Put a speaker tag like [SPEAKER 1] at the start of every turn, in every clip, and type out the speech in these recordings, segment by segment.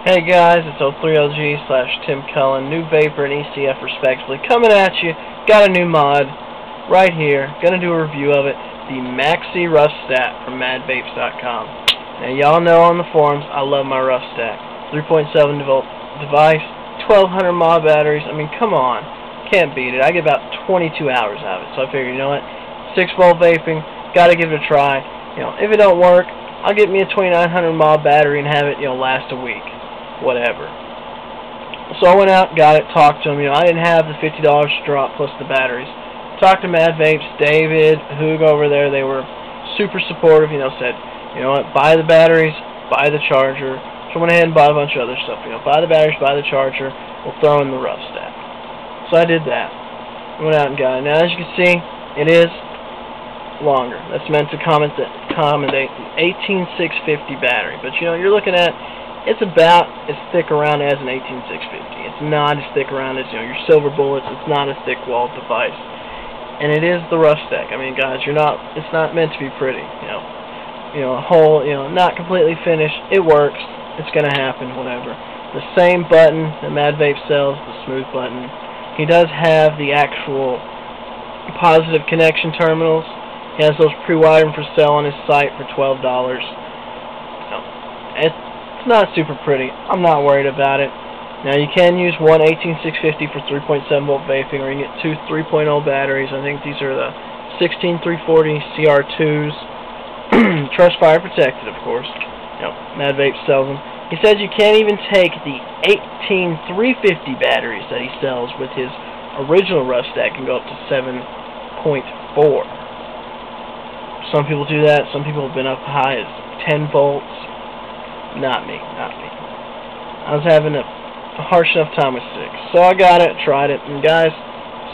[SPEAKER 1] Hey guys, it's 03LG/Tim Cullen, new Vapor and ECF respectively, coming at you. Got a new mod right here. Gonna do a review of it. The Maxi Roughstack from Madvapes.com. Now y'all know on the forums I love my Roughstack. 3.7 volt device, 1200 mAh batteries. I mean, come on, can't beat it. I get about 22 hours out of it, so I figured, you know what, 6-volt vaping, gotta give it a try. You know, if it don't work, I'll get me a 2900 mAh battery and have it, you know, last a week. Whatever. So I went out, got it, talked to him. You know, I didn't have the $50 to drop plus the batteries. Talked to Madvapes, David, Hoog over there. They were super supportive. You know, said, you know what, buy the batteries, buy the charger. So I went ahead and bought a bunch of other stuff. You know, buy the batteries, buy the charger. We'll throw in the Roughstack. So I did that. I went out and got it. Now, as you can see, it is longer. That's meant to accommodate an 18650 battery. But you know, you're looking at, it's about as thick around as an 18650. It's not as thick around as, you know, your silver bullets. It's not a thick walled device, and it is the Roughstack. I mean, guys, it's not meant to be pretty. You know, a whole, you know, not completely finished. It works. It's gonna happen. Whatever. The same button that Madvape sells, the smooth button. He does have the actual positive connection terminals. He has those pre-wired for sale on his site for $12. It's not super pretty. I'm not worried about it. Now, you can use one 18650 for 3.7 volt vaping, or you can get two 3.0 batteries. I think these are the 16340 CR2s. Trust fire protected, of course. You know, Madvapes sells them. He says you can't even take the 18350 batteries that he sells with his original Roughstack and go up to 7.4. Some people do that. Some people have been up high as 10 volts. Not me. I was having a harsh enough time with 6. So I got it, tried it, and guys,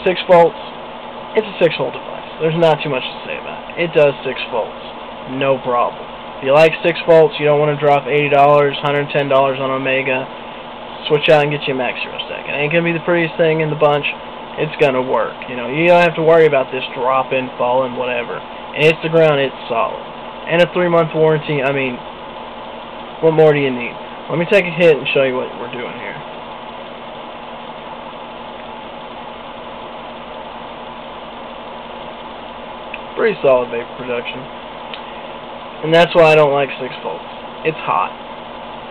[SPEAKER 1] 6 volts, it's a 6-volt device. There's not too much to say about it. It does 6 volts. No problem. If you like 6 volts, you don't want to drop $80, $110 on Omega, switch out and get you a Maxi Roughstack. It ain't going to be the prettiest thing in the bunch. It's going to work. You know, you don't have to worry about this dropping, falling, whatever. And it's the ground, it's solid. And a 3-month warranty. I mean, what more do you need? Let me take a hit and show you what we're doing here. Pretty solid vapor production. And that's why I don't like 6 volts. It's hot.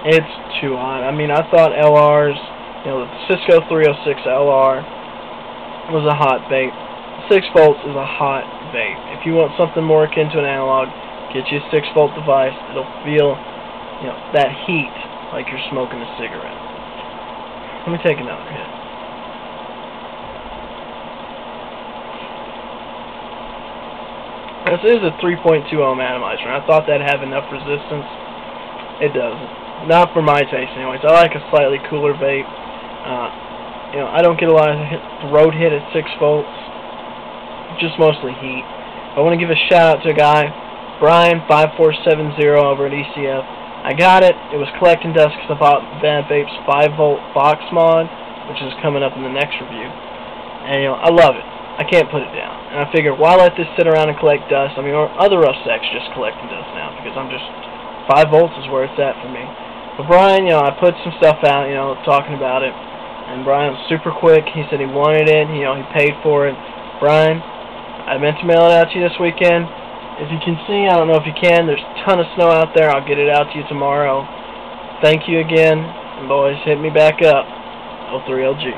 [SPEAKER 1] It's too hot. I mean, I thought LRs, you know, the Cisco 306 LR was a hot vape. 6 volts is a hot vape. If you want something more akin to an analog, get you a 6-volt device. It'll feel, you know, that heat like you're smoking a cigarette. Let me take another hit. This is a 3.2 ohm atomizer, and I thought that'd have enough resistance. It doesn't. Not for my taste anyways. I like a slightly cooler vape. You know, I don't get a lot of throat hit at 6 volts. Just mostly heat. I want to give a shout out to a guy, Brian5470 over at ECF. I got it. It was collecting dust because I bought Madvapes 5-volt box mod, which is coming up in the next review. And, you know, I love it. I can't put it down. And I figured, why let this sit around and collect dust? I mean, other Roughstacks just collecting dust now, because I'm just, 5 volts is where it's at for me. But Brian, you know, I put some stuff out, you know, talking about it. And Brian was super quick. He said he wanted it. You know, he paid for it. Brian, I meant to mail it out to you this weekend. If you can see, I don't know if you can, there's a ton of snow out there. I'll get it out to you tomorrow. Thank you again, and boys, hit me back up. 03LG.